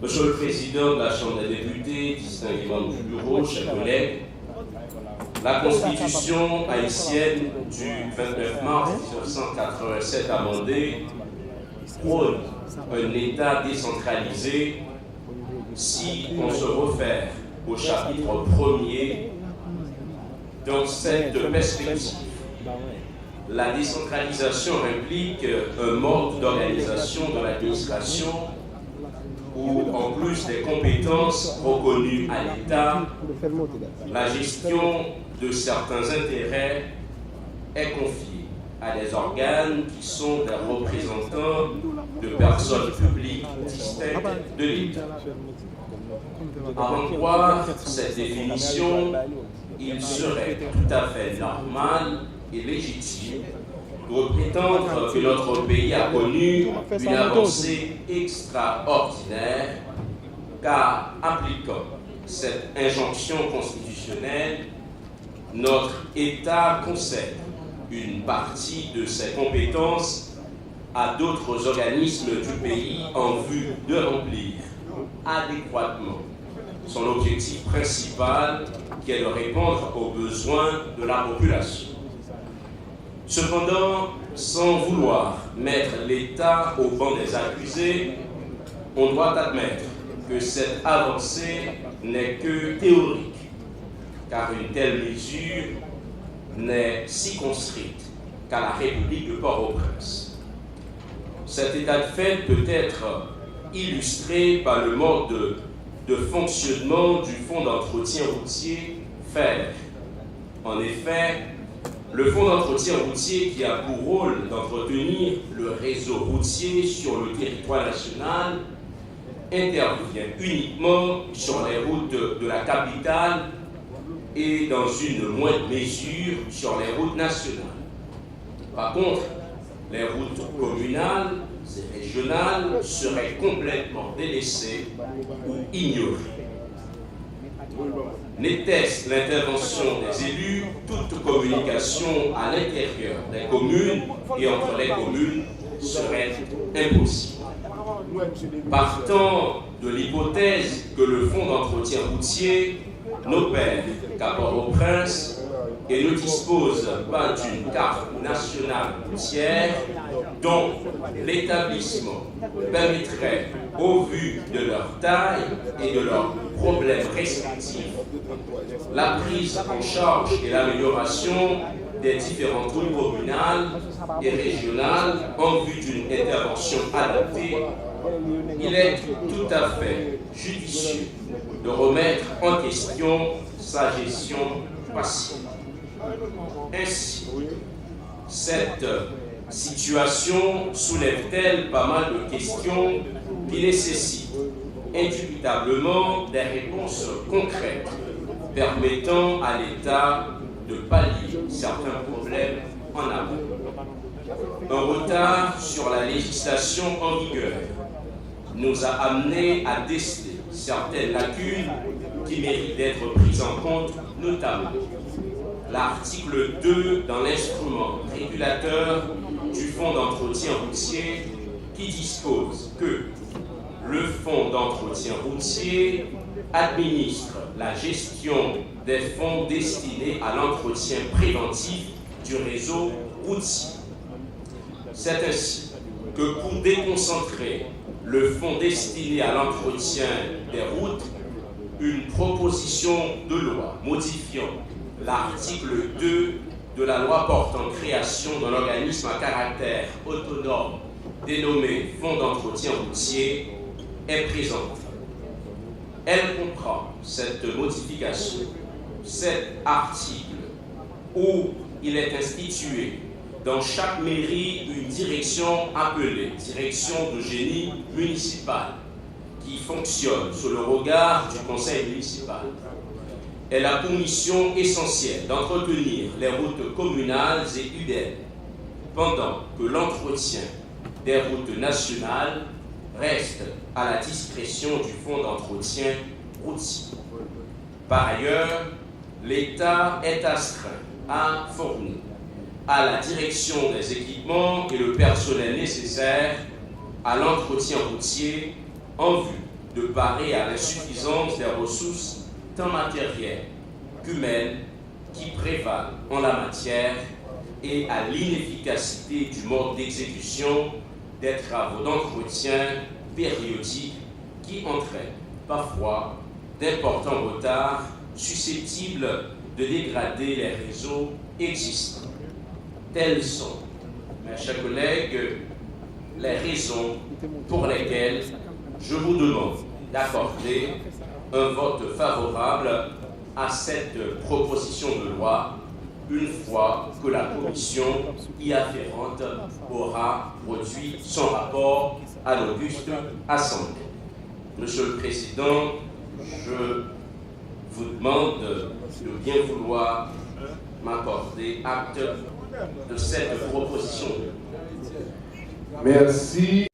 Monsieur le Président de la Chambre des députés, distingués membres du bureau, chers collègues, la Constitution haïtienne du 29 mars 1987 amendée prône un État décentralisé si on se réfère au chapitre 1er. Dans cette perspective, la décentralisation implique un mode d'organisation de l'administration où, en plus des compétences reconnues à l'État, la gestion de certains intérêts est confiée à des organes qui sont des représentants de personnes publiques distinctes de l'État. Avant de voir cette définition, il serait tout à fait normal et légitime de prétendre que notre pays a connu une avancée extraordinaire, car appliquant cette injonction constitutionnelle, notre État concède une partie de ses compétences à d'autres organismes du pays en vue de remplir adéquatement son objectif principal, qui est de répondre aux besoins de la population. Cependant, sans vouloir mettre l'État au banc des accusés, on doit admettre que cette avancée n'est que théorique, car une telle mesure n'est circonscrite qu'à la République de Port-au-Prince. Cet état de fait peut être illustré par le mode de fonctionnement du Fonds d'entretien routier FER. En effet, le Fonds d'entretien routier, qui a pour rôle d'entretenir le réseau routier sur le territoire national, intervient uniquement sur les routes de la capitale et dans une moindre mesure sur les routes nationales. Par contre, les routes communales et régionales seraient complètement délaissées ou ignorées. N'était-ce l'intervention des élus, toute communication à l'intérieur des communes et entre les communes serait impossible. Partant de l'hypothèse que le Fonds d'entretien routier n'opère qu'à Port-au-Prince et ne dispose pas d'une carte nationale routière dont l'établissement permettrait, au vu de leur taille et de leurs problèmes respectifs, la prise en charge et l'amélioration des différentes routes communales et régionales en vue d'une intervention adaptée, il est tout à fait judicieux de remettre en question sa gestion passive. Ainsi, cette situation soulève-t-elle pas mal de questions qui nécessitent indubitablement des réponses concrètes permettant à l'État de pallier certains problèmes en amont. Un retard sur la législation en vigueur nous a amené à déceler certaines lacunes qui méritent d'être prises en compte, notamment l'article 2 dans l'instrument régulateur du Fonds d'entretien routier qui dispose que le Fonds d'entretien routier administre la gestion des fonds destinés à l'entretien préventif du réseau routier. C'est ainsi que pour déconcentrer le fonds destiné à l'entretien des routes, une proposition de loi modifiant l'article 2 de la loi portant création d'un organisme à caractère autonome dénommé Fonds d'entretien routier est présentée. Elle comprend cette modification, cet article où il est institué dans chaque mairie une direction appelée direction de génie municipal qui fonctionne sous le regard du conseil municipal. Elle a pour mission essentielle d'entretenir les routes communales et UDN, pendant que l'entretien des routes nationales reste à la discrétion du Fonds d'entretien routier. Par ailleurs, l'État est astreint à fournir à la direction des équipements et le personnel nécessaire à l'entretien routier en vue de parer à l'insuffisance des ressources tant matérielles qu'humaines qui prévalent en la matière et à l'inefficacité du mode d'exécution des travaux d'entretien périodiques qui entraînent parfois d'importants retards susceptibles de dégrader les réseaux existants. Telles sont, mes chers collègues, les raisons pour lesquelles je vous demande d'accorder un vote favorable à cette proposition de loi une fois que la commission y afférente aura produit son rapport à l'auguste Assemblée. Monsieur le Président, je vous demande de bien vouloir m'accorder acte de cette proposition. Merci.